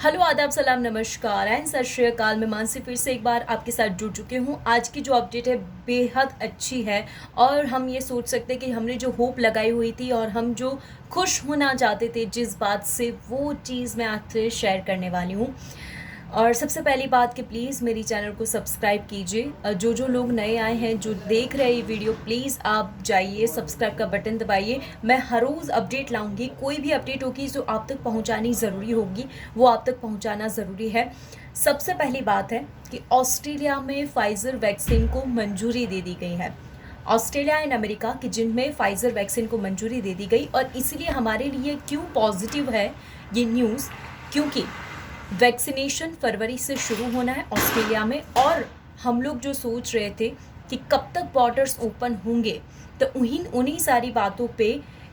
Hello, आदाब, सलाम, नमस्कार एंड सत श्री अकाल। मैं मानसी फिर से एक बार आपके साथ जुड़ चुके हूँ। आज की जो अपडेट है बेहद अच्छी है और हम ये सोच सकते हैं कि हमने जो होप लगाई हुई थी और हम जो खुश होना चाहते थे जिस बात से, वो चीज़ मैं आपसे शेयर करने वाली हूँ। और सबसे पहली बात कि प्लीज़ मेरी चैनल को सब्सक्राइब कीजिए। जो जो लोग नए आए हैं, जो देख रहे हैं ये वीडियो, प्लीज़ आप जाइए, सब्सक्राइब का बटन दबाइए। मैं हर रोज़ अपडेट लाऊंगी। कोई भी अपडेट होगी जो आप तक पहुंचानी ज़रूरी होगी, वो आप तक पहुंचाना ज़रूरी है। सबसे पहली बात है कि ऑस्ट्रेलिया में फाइज़र वैक्सीन को मंजूरी दे दी गई है। ऑस्ट्रेलिया एंड अमेरिका कि जिनमें फाइज़र वैक्सीन को मंजूरी दे दी गई, और इसीलिए हमारे लिए क्यों पॉजिटिव है ये न्यूज़, क्योंकि वैक्सीनेशन फरवरी से शुरू होना है ऑस्ट्रेलिया में। और हम लोग जो सोच रहे थे कि कब तक बॉर्डर्स ओपन होंगे, तो उन्हीं सारी बातों पे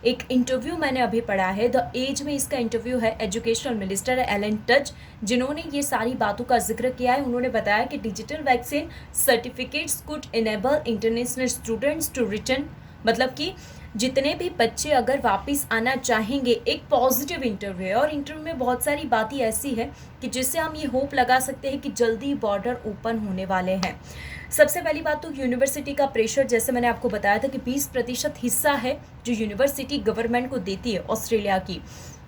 एक इंटरव्यू मैंने अभी पढ़ा है। द एज में इसका इंटरव्यू है, एजुकेशनल मिनिस्टर एलन टच जिन्होंने ये सारी बातों का जिक्र किया है। उन्होंने बताया कि digital vaccine certificates could enable international students to return, मतलब कि जितने भी बच्चे अगर वापस आना चाहेंगे, एक पॉजिटिव इंटरव्यू है। और इंटरव्यू में बहुत सारी बातें ऐसी है कि जिससे हम ये होप लगा सकते हैं कि जल्दी बॉर्डर ओपन होने वाले हैं। सबसे पहली बात तो यूनिवर्सिटी का प्रेशर, जैसे मैंने आपको बताया था कि 20% हिस्सा है जो यूनिवर्सिटी गवर्नमेंट को देती है ऑस्ट्रेलिया की।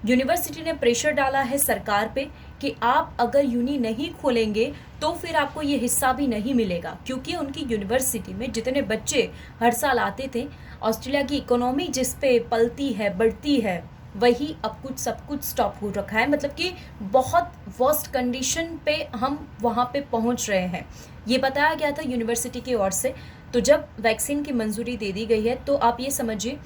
यूनिवर्सिटी ने प्रेशर डाला है सरकार पे कि आप अगर यूनी नहीं खोलेंगे तो फिर आपको ये हिस्सा भी नहीं मिलेगा, क्योंकि उनकी यूनिवर्सिटी में जितने बच्चे हर साल आते थे, ऑस्ट्रेलिया की इकोनॉमी जिस पे पलती है, बढ़ती है, वही अब कुछ सब कुछ स्टॉप हो रखा है। मतलब कि बहुत वर्स्ट कंडीशन पे हम वहाँ पे पहुँच रहे हैं, ये बताया गया था यूनिवर्सिटी की ओर से। तो जब वैक्सीन की मंजूरी दे दी गई है, तो आप ये समझिए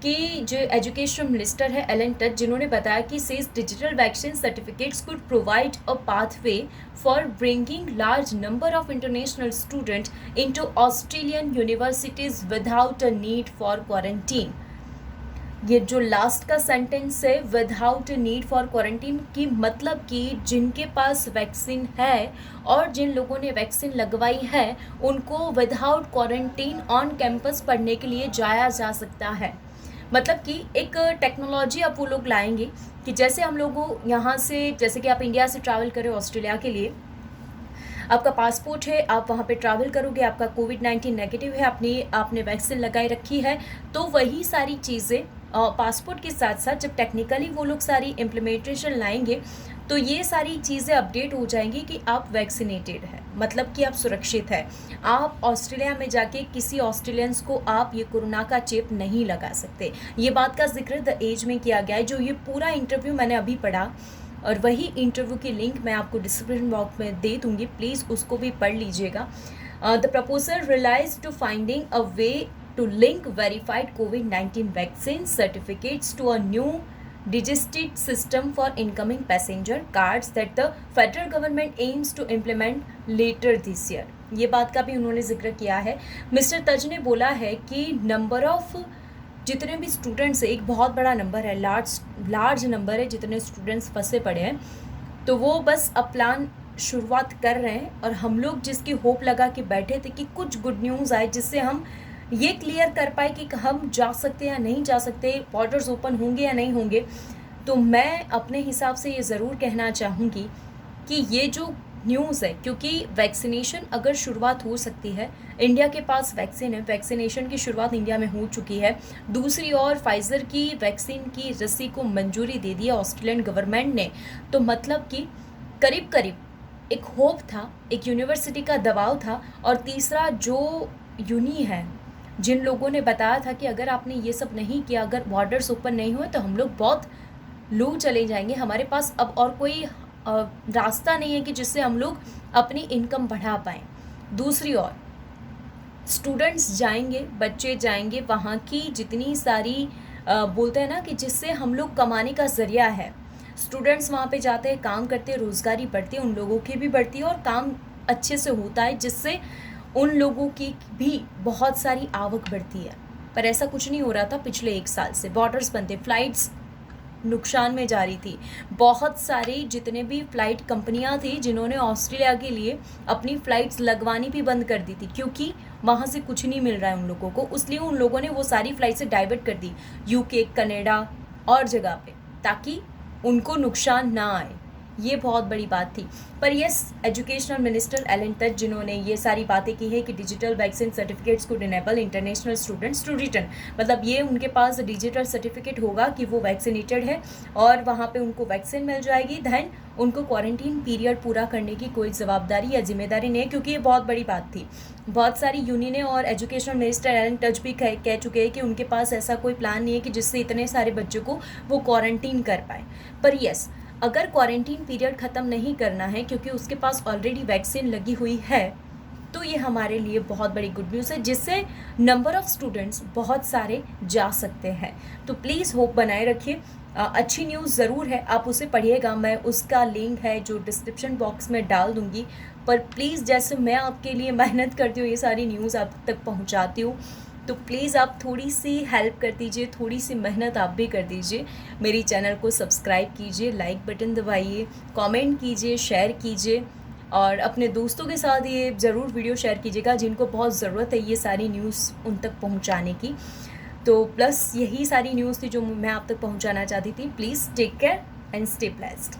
कि जो एजुकेशन मिनिस्टर है एलन टच, जिन्होंने बताया कि says digital vaccine certificates could provide a pathway for bringing large number of international student into Australian universities without a need for quarantine. ये जो लास्ट का सेंटेंस है, विदाउट नीड फॉर क्वारंटीन, की मतलब कि जिनके पास वैक्सीन है और जिन लोगों ने वैक्सीन लगवाई है, उनको विदाउट क्वारंटीन ऑन कैंपस पढ़ने के लिए जाया जा सकता है। मतलब कि एक टेक्नोलॉजी अब वो लोग लाएंगे कि जैसे हम लोगों यहाँ से, जैसे कि आप इंडिया से ट्रैवल करें ऑस्ट्रेलिया के लिए, आपका पासपोर्ट है, आप वहाँ पे ट्रैवल करोगे, आपका कोविड-19 नेगेटिव है, आपने वैक्सीन लगाई रखी है, तो वही सारी चीज़ें पासपोर्ट के साथ साथ जब टेक्निकली वो लोग सारी इम्प्लीमेंटेशन लाएंगे, तो ये सारी चीज़ें अपडेट हो जाएंगी कि आप वैक्सीनेटेड हैं, मतलब कि आप सुरक्षित हैं। आप ऑस्ट्रेलिया में जाके किसी ऑस्ट्रेलियंस को आप ये कोरोना का चेप नहीं लगा सकते। ये बात का जिक्र द एज में किया गया है। जो ये पूरा इंटरव्यू मैंने अभी पढ़ा, और वही इंटरव्यू की लिंक मैं आपको डिस्क्रिप्शन बॉक्स में दे दूँगी, प्लीज़ उसको भी पढ़ लीजिएगा। The proposal relies to finding a way to link verified COVID-19 vaccine certificates to a new digested system for incoming passenger cards that the federal government aims to implement later this year। ये बात का भी उन्होंने जिक्र किया है। Mister तज ने बोला है कि नंबर ऑफ जितने भी स्टूडेंट्स, एक बहुत बड़ा नंबर है, लार्ज नंबर है जितने स्टूडेंट्स फंसे पड़े हैं, तो वो बस अब प्लान शुरुआत कर रहे हैं। और हम लोग जिसकी होप लगा के बैठे थे कि कुछ गुड न्यूज़ आए जिससे हम ये क्लियर कर पाए कि हम जा सकते हैं या नहीं जा सकते, बॉर्डर्स ओपन होंगे या नहीं होंगे, तो मैं अपने हिसाब से ये ज़रूर कहना चाहूँगी कि ये जो न्यूज़ है, क्योंकि वैक्सीनेशन अगर शुरुआत हो सकती है, इंडिया के पास वैक्सीन है, वैक्सीनेशन की शुरुआत इंडिया में हो चुकी है। दूसरी ओर फाइज़र की वैक्सीन की रस्सी को मंजूरी दे दी है ऑस्ट्रेलियन गवर्नमेंट ने, तो मतलब कि करीब करीब एक होप था, एक यूनिवर्सिटी का दबाव था। और तीसरा जो यूनी है, जिन लोगों ने बताया था कि अगर आपने ये सब नहीं किया, अगर बॉर्डर्स ओपन नहीं हुए, तो हम लोग बहुत लो चले जाएंगे, हमारे पास अब और कोई रास्ता नहीं है कि जिससे हम लोग अपनी इनकम बढ़ा पाएँ। दूसरी ओर स्टूडेंट्स जाएंगे, बच्चे जाएंगे, वहाँ की जितनी सारी बोलते हैं ना कि जिससे हम लोग कमाने का ज़रिया है, स्टूडेंट्स वहाँ पे जाते हैं, काम करते हैं, रोज़गारी बढ़ती है, उन लोगों की भी बढ़ती है और काम अच्छे से होता है, जिससे उन लोगों की भी बहुत सारी आवक बढ़ती है। पर ऐसा कुछ नहीं हो रहा था पिछले 1 साल से। बॉर्डर्स बंद थे, फ्लाइट्स नुकसान में जा रही थी। बहुत सारी जितने भी फ़्लाइट कंपनियां थी जिन्होंने ऑस्ट्रेलिया के लिए अपनी फ़्लाइट्स लगवानी भी बंद कर दी थी, क्योंकि वहाँ से कुछ नहीं मिल रहा है उन लोगों को। इसलिए उन लोगों ने वो सारी फ़्लाइट से डाइवर्ट कर दी यूके, कनाडा और जगह पे, ताकि उनको नुकसान ना आए। ये बहुत बड़ी बात थी। पर yes, educational minister Alan Tudge जिन्होंने ये सारी बातें की है कि डिजिटल वैक्सीन सर्टिफिकेट्स को enable international students to return, मतलब ये उनके पास डिजिटल सर्टिफिकेट होगा कि वो वैक्सीनेटेड है और वहाँ पे उनको वैक्सीन मिल जाएगी, दैन उनको क्वारंटीन पीरियड पूरा करने की कोई जवाबदारी या जिम्मेदारी नहीं है, क्योंकि ये बहुत बड़ी बात थी। बहुत सारी यूनियनें और एजुकेशनल मिनिस्टर एलन टच भी कह चुके हैं कि उनके पास ऐसा कोई प्लान नहीं है कि जिससे इतने सारे बच्चों को वो क्वारंटीन कर पाए। पर यस, अगर क्वारंटीन पीरियड ख़त्म नहीं करना है क्योंकि उसके पास ऑलरेडी वैक्सीन लगी हुई है, तो ये हमारे लिए बहुत बड़ी गुड न्यूज़ है, जिससे नंबर ऑफ़ स्टूडेंट्स बहुत सारे जा सकते हैं। तो प्लीज़ होप बनाए रखिए। अच्छी न्यूज़ ज़रूर है, आप उसे पढ़िएगा, मैं उसका लिंक है जो डिस्क्रिप्शन बॉक्स में डाल दूँगी। पर प्लीज़, जैसे मैं आपके लिए मेहनत करती हूँ, ये सारी न्यूज़ आप तक पहुँचाती हूँ, तो प्लीज़ आप थोड़ी सी हेल्प कर दीजिए, थोड़ी सी मेहनत आप भी कर दीजिए। मेरी चैनल को सब्सक्राइब कीजिए, लाइक बटन दबाइए, कमेंट कीजिए, शेयर कीजिए और अपने दोस्तों के साथ ये ज़रूर वीडियो शेयर कीजिएगा जिनको बहुत ज़रूरत है ये सारी न्यूज़ उन तक पहुंचाने की। तो प्लस यही सारी न्यूज़ थी जो मैं आप तक पहुंचाना चाहती थी। Please take care and stay blessed.